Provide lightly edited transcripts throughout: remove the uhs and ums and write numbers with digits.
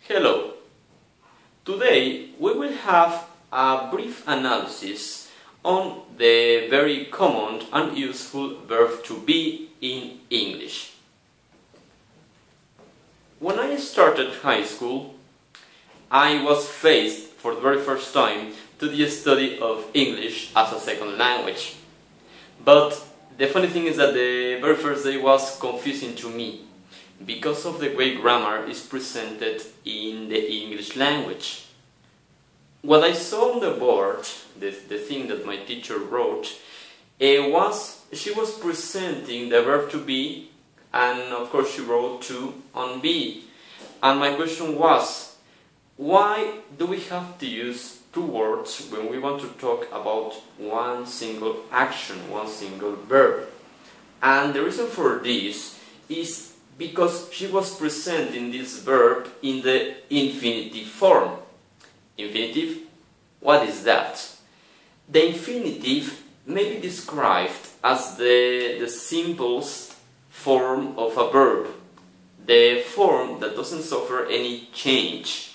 Hello. Today we will have a brief analysis on the very common and useful verb to be in English. When I started high school, I was faced for the very first time to the study of English as a second language. But the funny thing is that the very first day was confusing to me because of the way grammar is presented in the English language. What I saw on the board, the thing that my teacher wrote, she was presenting the verb to be, and of course she wrote to on be. And my question was, why do we have to use two words when we want to talk about one single action, one single verb? And the reason for this is because she was presenting this verb in the infinitive form. Infinitive? What is that? The infinitive may be described as the simplest form of a verb, the form that doesn't suffer any change.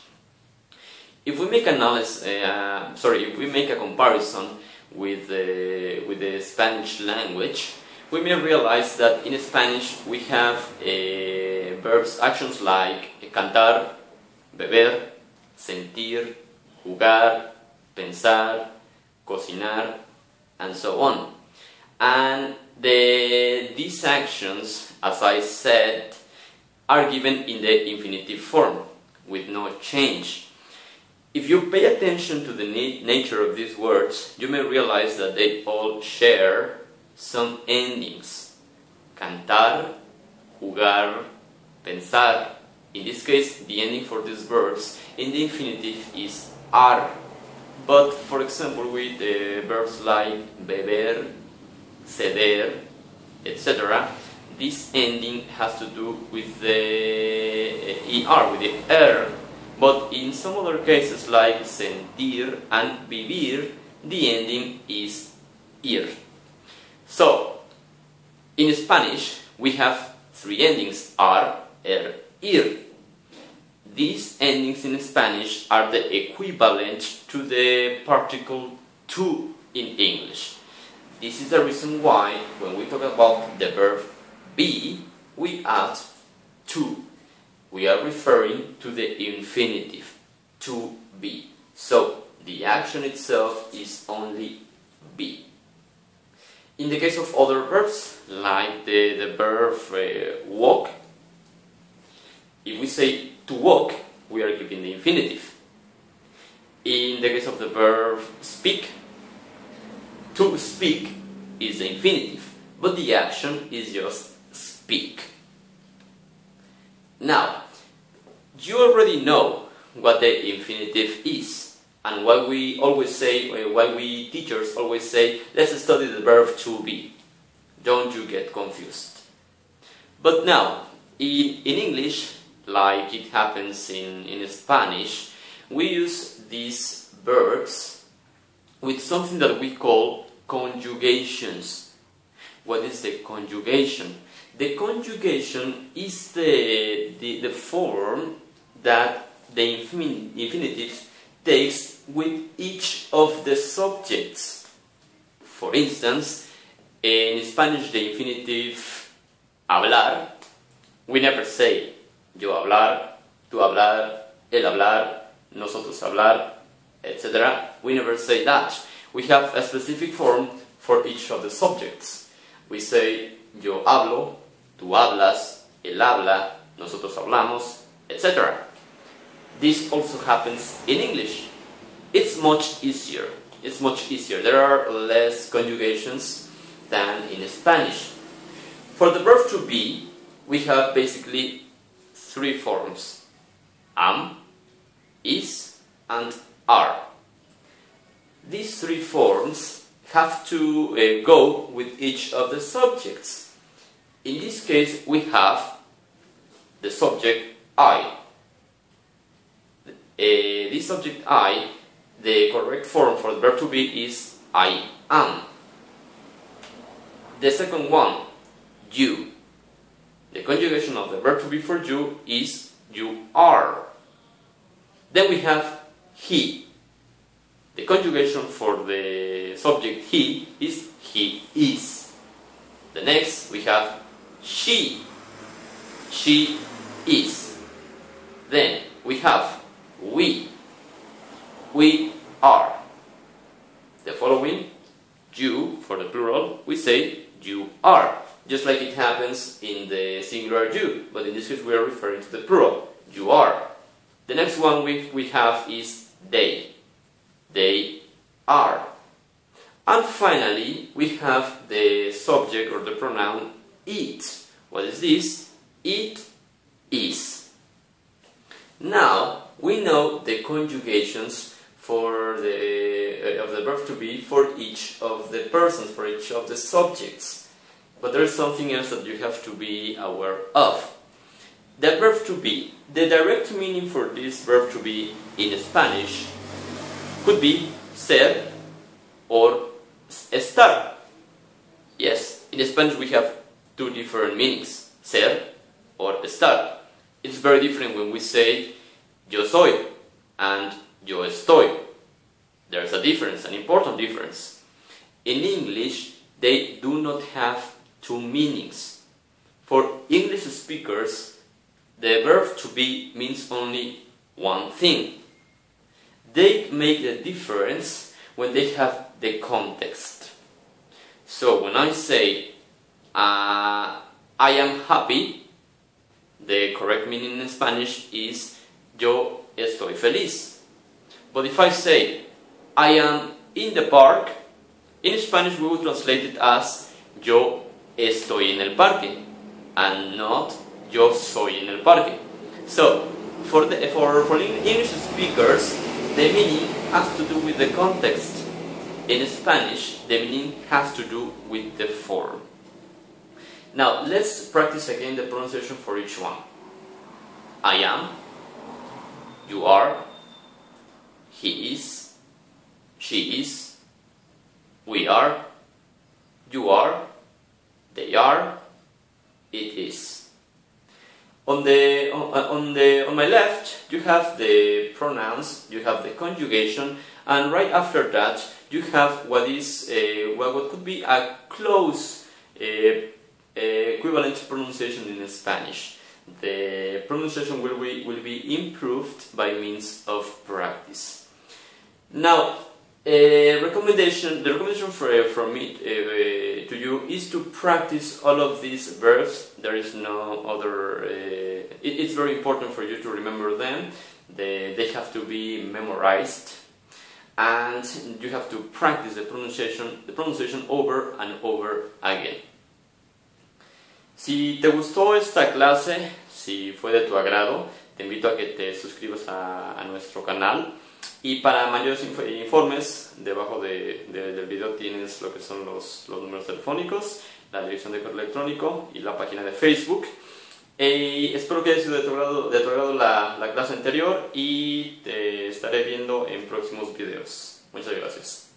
If we make if we make a comparison with the Spanish language, we may realize that in Spanish we have verbs, actions like cantar, beber, sentir, jugar, pensar, cocinar, and so on. And these actions, as I said, are given in the infinitive form with no change. If you pay attention to the nature of these words, you may realize that they all share some endings. Cantar, jugar, pensar. In this case, the ending for these verbs in the infinitive is ar. But, for example, with verbs like beber, ceder, etc., this ending has to do with the er, with the er. But in some other cases like sentir and vivir, the ending is ir. So, in Spanish, we have three endings, ar, er, ir. These endings in Spanish are the equivalent to the particle to in English. This is the reason why, when we talk about the verb be, we add to. We are referring to the infinitive, to be. So, the action itself is only be. In the case of other verbs, like the verb walk, if we say to walk, we are giving the infinitive. In the case of the verb speak, to speak is the infinitive, but the action is just speak. Now, you already know what the infinitive is, and why we teachers always say, let's study the verb to be. Don't you get confused. But now, in English, like it happens in Spanish, we use these verbs with something that we call conjugations. What is the conjugation? The conjugation is the form that the infinitive takes with each of the subjects. For instance, in Spanish the infinitive hablar, we never say yo hablar, tú hablar, él hablar, nosotros hablar, etc. We never say that. We have a specific form for each of the subjects. We say yo hablo, tú hablas, él habla, nosotros hablamos, etc. This also happens in English. It's much easier. It's much easier. There are less conjugations than in Spanish. For the verb to be, we have basically three forms: am, is, and are. These three forms have to go with each of the subjects. In this case, we have the subject I. This subject I, the correct form for the verb to be is I am. The second one, you. The conjugation of the verb to be for you is you are. Then we have he. The conjugation for the subject he is. The next we have she. She is. Then we have we. We are. The following, you, for the plural, we say you are. Just like it happens in the singular you, but in this case we are referring to the plural. You are. The next one we have is they. They are. And finally, we have the subject or the pronoun it. What is this? It is. Now, we know the conjugations for of the verb to be for each of the persons, for each of the subjects. But there is something else that you have to be aware of. The verb to be. The direct meaning for this verb to be in Spanish could be ser or estar. Yes, in Spanish we have two different meanings, ser or estar. It's very different when we say yo soy and yo estoy. There's a difference, an important difference. In English, they do not have two meanings. For English speakers, the verb to be means only one thing. They make the difference when they have the context. So when I say I am happy, the correct meaning in Spanish is yo estoy feliz. But if I say I am in the park, in Spanish we would translate it as yo estoy en el parque and not yo soy en el parque. So for English speakers, the meaning has to do with the context. In Spanish, the meaning has to do with the form. Now, let's practice again the pronunciation for each one. I am, you are, he is, she is, we are, you are, they are, it is. On my left, you have the pronouns, you have the conjugation, and right after that, you have what could be a close equivalent pronunciation in Spanish. The pronunciation will be improved by means of practice. Now, the recommendation from me to you is to practice all of these verbs. There is no other. It's very important for you to remember them. They have to be memorized, and you have to practice the pronunciation over and over again. Si te gustó esta clase, si fue de tu agrado, te invito a que te suscribas a nuestro canal. Y para mayores informes, debajo del video tienes lo que son los números telefónicos, la dirección de correo electrónico y la página de Facebook. Espero que haya sido de tu agrado la clase anterior y te estaré viendo en próximos videos. Muchas gracias.